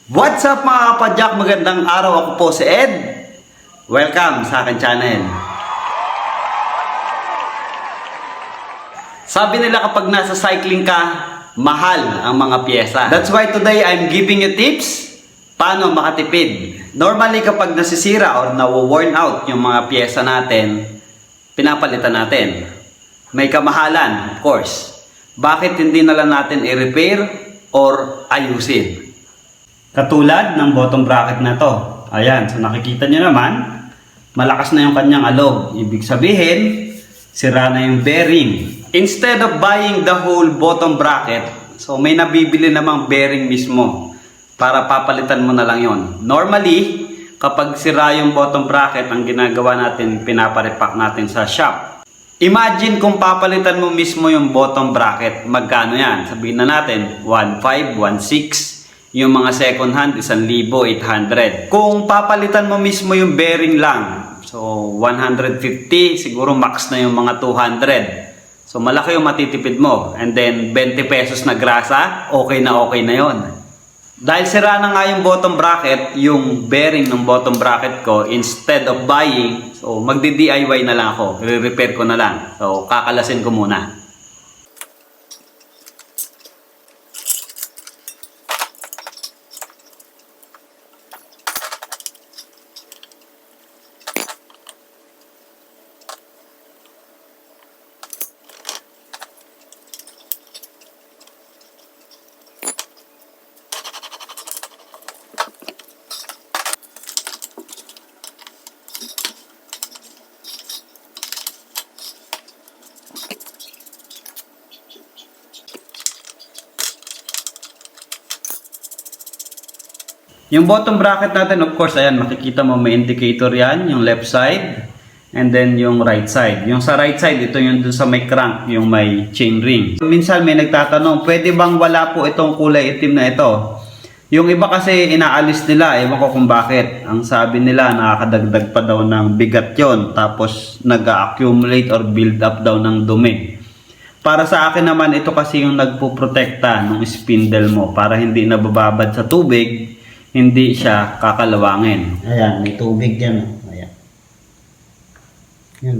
What's up mga kapadyak? Magandang araw, ako po si Ed. Welcome sa akin channel. Sabi nila kapag nasa cycling ka, mahal ang mga pyesa. That's why today I'm giving you tips paano makatipid. Normally kapag nasisira or nawo-worn out yung mga pyesa natin, pinapalitan natin. May kamahalan, of course. Bakit hindi na lang natin i-repair or ayusin? Katulad ng bottom bracket na to. Ayan, so nakikita nyo naman, malakas na yung kanyang alog. Ibig sabihin, sira na yung bearing. Instead of buying the whole bottom bracket, so may nabibili namang bearing mismo para papalitan mo na lang yon. Normally, kapag sira yung bottom bracket, ang ginagawa natin, pinaparepack natin sa shop. Imagine kung papalitan mo mismo yung bottom bracket, magkano yan? Sabihin na natin, 1.5, 1.6. Yung mga second hand, 1,800. Kung papalitan mo mismo yung bearing lang, so 150, siguro max na yung mga 200. So malaki yung matitipid mo. And then 20 pesos na grasa, okay na yon. Dahil sira na nga yung bottom bracket, yung bearing ng bottom bracket ko, instead of buying, so magdi-DIY na lang ako. I-repair ko na lang. So kakalasin ko muna. Yung bottom bracket natin, of course, ayan, makikita mo may indicator yan, yung left side, and then yung right side. Yung sa right side, ito yung dun sa may crank, yung may chain ring. Minsan may nagtatanong, pwede bang wala po itong kulay itim na ito? Yung iba kasi inaalis nila, ewan ko kung bakit. Ang sabi nila, nakakadagdag pa daw ng bigat yon, tapos nag-accumulate or build up daw ng dumi. Para sa akin naman, ito kasi yung nagpuprotekta ng spindle mo para hindi nabababad sa tubig, hindi siya kakalawangin. Ayan, may tubig dyan. Ayan. Yan.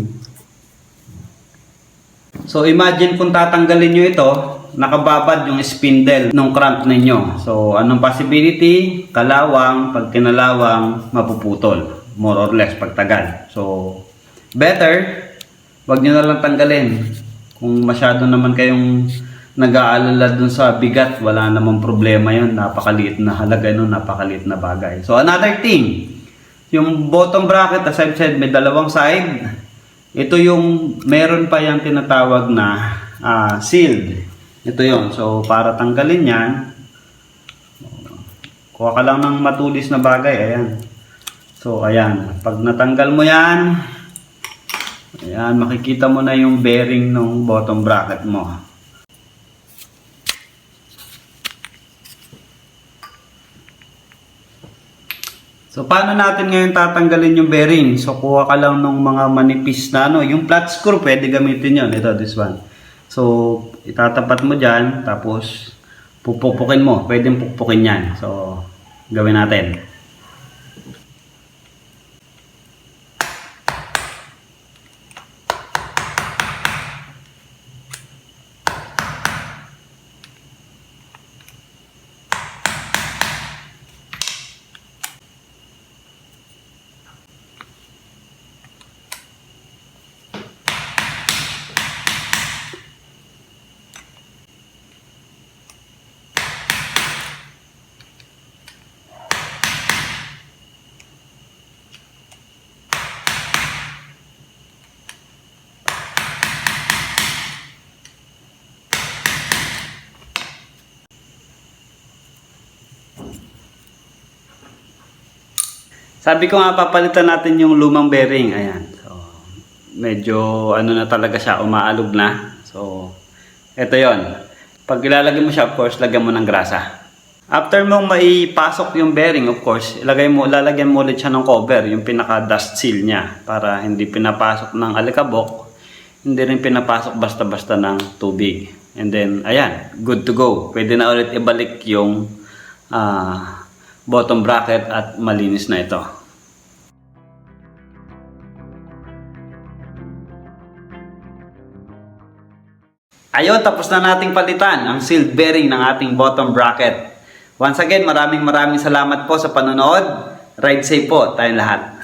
So imagine kung tatanggalin nyo ito, nakababad yung spindle ng crank ninyo. So anong possibility? Kalawang, pag kinalawang, mapuputol. More or less pagtagal. So better, wag nyo na lang tanggalin. Kung masyado naman kayong nag-aalala dun sa bigat, wala namang problema yun. Napakaliit na halaga nun, napakaliit na bagay. So another thing, yung bottom bracket, as I've said, may dalawang side. Ito yung, meron pa yung tinatawag na sealed. Ito yon. So para tanggalin yan, kuha ka lang ng matulis na bagay. Ayan. So ayan, pag natanggal mo yan, ayan, makikita mo na yung bearing ng bottom bracket mo. So paano natin ngayon tatanggalin yung bearing? So kuha ka lang ng mga manipis na yung flat screw, pwede gamitin yon. Ito, this one. So itatapat mo dyan, tapos pupupukin mo. Pwedeng pupukin yan. So gawin natin. Sabi ko nga, papalitan natin yung lumang bearing. Ayan. So, medyo ano na talaga siya, umaalog na. So, ito yon. Pag ilalagay mo siya, of course, lagyan mo ng grasa. After mong maipasok yung bearing, of course, lalagyan mo ulit siya ng cover, yung pinaka-dust seal niya. Para hindi pinapasok ng alikabok, hindi rin pinapasok basta-basta ng tubig. And then, ayan, good to go. Pwede na ulit ibalik yung bottom bracket at malinis na ito. Ayun, tapos na nating palitan ang sealed bearing ng ating bottom bracket. Once again, maraming salamat po sa panonood. Ride safe po tayong lahat.